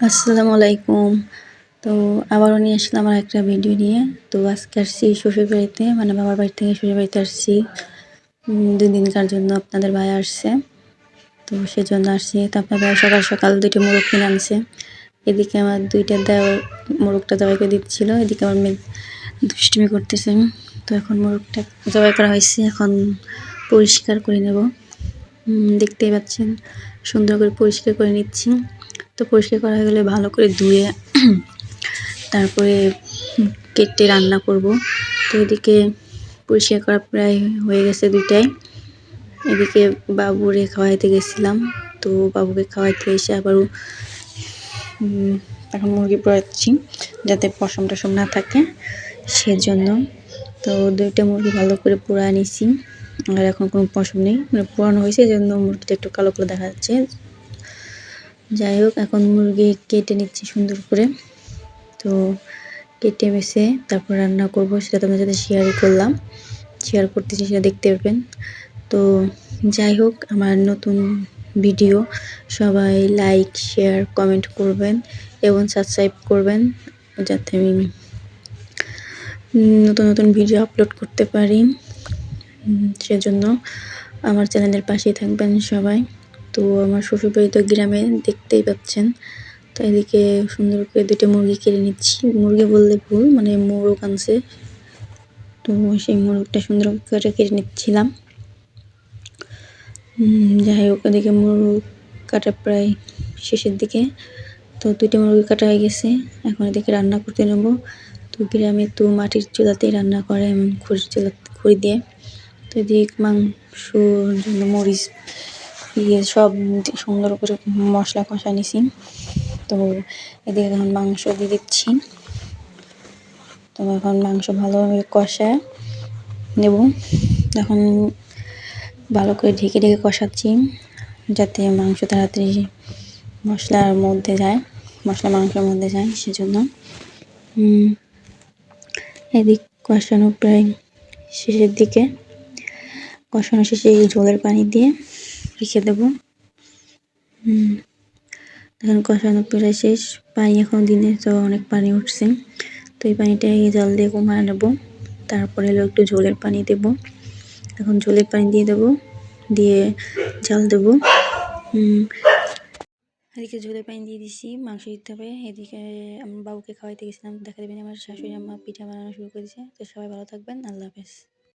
আসসালামু আলাইকুম। তো আবারও নিয়ে আসলাম আর একটা ভিডিও নিয়ে। তো আজকে আসছি শ্বশুরবাড়িতে, মানে বাবার বাড়ি থেকে শ্বশুরবাড়িতে আসছি ২ দিনকার জন্য। আপনাদের ভাই আসছে, তো সেজন্য আসছি। তো আপনার ভাই সকাল সকাল ২টা মোরগ কিনে আনছে। এদিকে আমার ২টা মোরগটা জবাই করে দিচ্ছিল, এদিকে আমার মেয়ে দুষ্টুমি করতেছে। তো এখন মোরগটা জবাই করা হয়েছে, এখন পরিষ্কার করে নেব। দেখতেই পাচ্ছেন সুন্দর করে পরিষ্কার করে নিচ্ছি। তো পরিষ্কার করা হয়ে গেলে ভালো করে ধুয়ে তারপরে কেটে রান্না করব। তো এদিকে পরিষ্কার করা প্রায় হয়ে গেছে ২টাই। এদিকে বাবুরে খাওয়াইতে গেছিলাম, তো বাবুকে খাওয়াইতে এসে আবারও এখন মুরগি পোড়াচ্ছি যাতে পশম টশম না থাকে, সেজন্য। তো ২টা মুরগি ভালো করে পোড়া নিছি, আর এখন কোনো পশম নেই, মানে পোড়ানো হয়েছে, এই জন্য মুরগিটা একটু কালো কালো দেখা যাচ্ছে। যাই হোক, এখন মুরগি কেটে নিচ্ছি সুন্দর করে। তো কেটে বেছে তারপর রান্না করব, সেটা তোমাদের সাথে শেয়ার করতেছি, সেটা দেখতে পাবেন। তো যাই হোক, আমার নতুন ভিডিও সবাই লাইক, শেয়ার, কমেন্ট করবেন এবং সাবস্ক্রাইব করবেন, যাতে আমি নতুন নতুন ভিডিও আপলোড করতে পারি। সেজন্য আমার চ্যানেলের পাশেই থাকবেন সবাই। তো আমার শ্বশুরবাড়ি তো গ্রামে, দেখতেই পাচ্ছেন। তো এদিকে সুন্দর করে ২টা মুরগি কেটে নিচ্ছি, মুরগি বললে ভুল, মানে মোরগ আনছে, তো সেই মোরগটা সুন্দর করে কেটে নিচ্ছিলাম। যাই হোক, এদিকে মোরগ কাটা প্রায় শেষের দিকে। তো 2টা মুরগি কাটা হয়ে গেছে, এখন এদিকে রান্না করতে নেব। তো গ্রামে তো মাটির চুলাতেই রান্না করে, এমন খড়ি দিয়ে। তো এদিকে মাংসর জন্য মরিচ সব সুন্দর করে মশলা কষা নিছি। তো এদিকে এখন মাংস দিয়ে দিচ্ছি। তো এখন মাংস ভালোভাবে কষায় নেব। এখন ভালো করে ঢেকে ঢেকে কষাচ্ছি, যাতে মাংস তাড়াতাড়ি মশলার মধ্যে যায়, মশলা মাংসের মধ্যে যায়, সেজন্য। এদিক কষানো প্রায় শেষের দিকে, কষানো শেষে এই ঝোলের পানি দিয়ে রেখে দেবো। এখন কষানো প্রায় শেষ, পানি এখন দিনে তো অনেক পানি উঠছে, তো এই পানিটাই জল দিয়ে কমায় নেবো। তারপরে হলো একটু ঝোলের পানি দেব, এখন ঝোলের পানি দিয়ে দেবো, দিয়ে জাল দেবো। এদিকে ঝোলের পানি দিয়ে দিছি, মাংস দিতে হবে। এদিকে আমি বাবুকে খাওয়াইতে গেছিলাম, দেখা দেবেন আমার শাশুড়ি আম্মা পিঠা বানানো শুরু করেছে। তো সবাই ভালো থাকবেন, আল্লাহ হাফেজ।